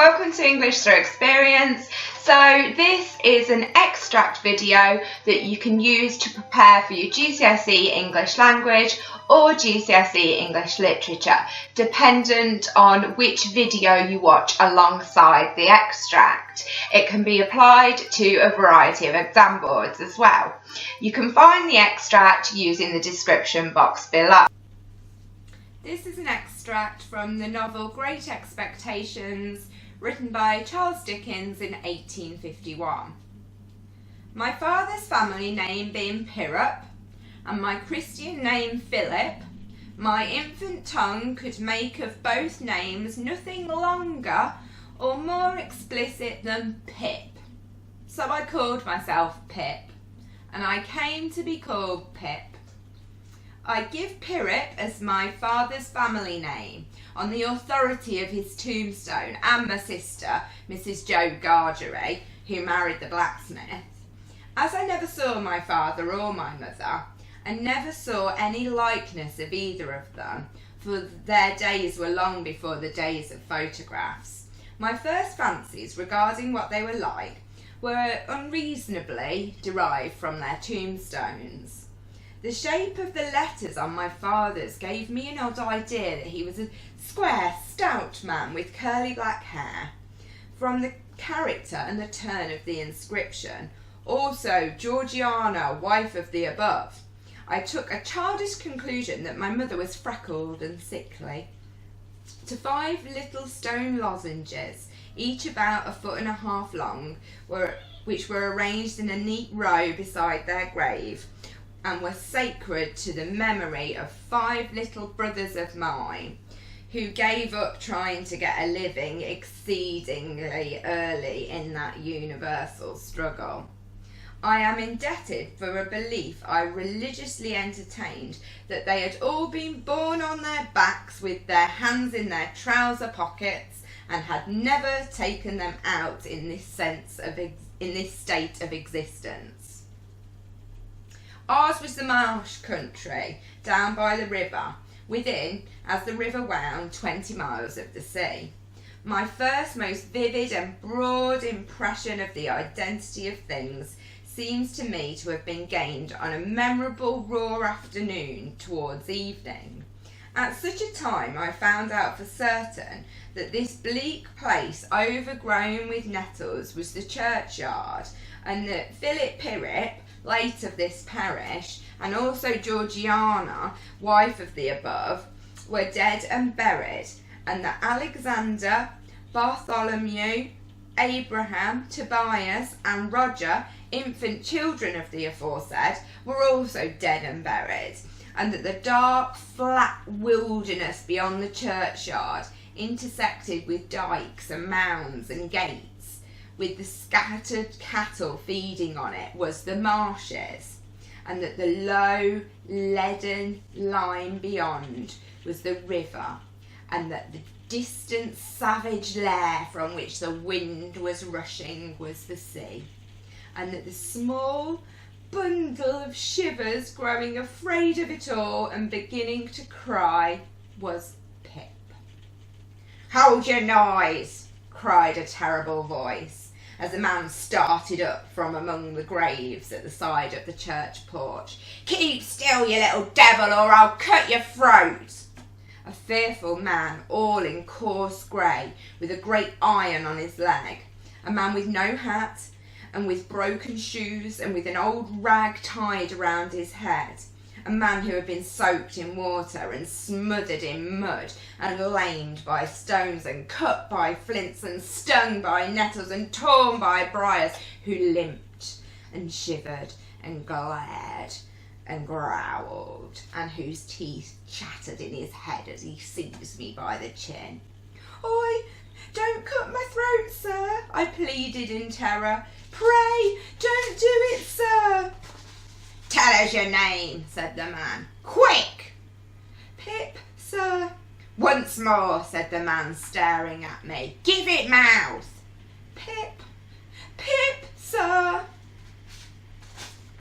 welcome to English Through Experience. So this is an extract video that you can use to prepare for your GCSE English language or GCSE English literature, dependent on which video you watch alongside the extract. It can be applied to a variety of exam boards as well. You can find the extract using the description box below. This is an extract from the novel Great Expectations, written by Charles Dickens in 1851. My father's family name being Pirrip, and my Christian name Philip, my infant tongue could make of both names nothing longer or more explicit than Pip. So I called myself Pip, and I came to be called Pip. I give Pirrip as my father's family name on the authority of his tombstone and my sister, Mrs. Joe Gargery, who married the blacksmith. As I never saw my father or my mother, and never saw any likeness of either of them, for their days were long before the days of photographs, my first fancies regarding what they were like were unreasonably derived from their tombstones. The shape of the letters on my father's gave me an odd idea that he was a square, stout man with curly black hair. From the character and the turn of the inscription, also Georgiana, wife of the above, I took a childish conclusion that my mother was freckled and sickly. To 5 little stone lozenges, each about 1.5 feet long, which were arranged in a neat row beside their grave, and were sacred to the memory of 5 little brothers of mine who gave up trying to get a living exceedingly early in that universal struggle. I am indebted for a belief I religiously entertained that they had all been born on their backs with their hands in their trouser pockets and had never taken them out in this state of existence. Ours was the marsh country, down by the river, within, as the river wound, 20 miles of the sea. My first, most vivid and broad impression of the identity of things seems to me to have been gained on a memorable raw afternoon towards evening. At such a time I found out for certain that this bleak place overgrown with nettles was the churchyard, and that Philip Pirrip, late of this parish, and also Georgiana, wife of the above, were dead and buried, and that Alexander, Bartholomew, Abraham, Tobias, and Roger, infant children of the aforesaid, were also dead and buried, and that the dark, flat wilderness beyond the churchyard, intersected with dykes and mounds and gates, with the scattered cattle feeding on it, was the marshes, and that the low, leaden line beyond was the river, and that the distant savage lair from which the wind was rushing was the sea, and that the small bundle of shivers growing afraid of it all and beginning to cry was Pip. "Hold your noise!" cried a terrible voice, as a man started up from among the graves at the side of the church porch. "Keep still, you little devil, or I'll cut your throat!" A fearful man, all in coarse grey, with a great iron on his leg, a man with no hat, and with broken shoes, and with an old rag tied around his head, a man who had been soaked in water and smothered in mud and lamed by stones and cut by flints and stung by nettles and torn by briars, who limped and shivered and glared and growled, and whose teeth chattered in his head as he seized me by the chin. "Oi, don't cut my throat, sir," I pleaded in terror. "Pray, don't do it, sir." "Tell us your name," said the man. "Quick!" "Pip, sir." "Once more," said the man, staring at me. "Give it mouth." "Pip, Pip, sir."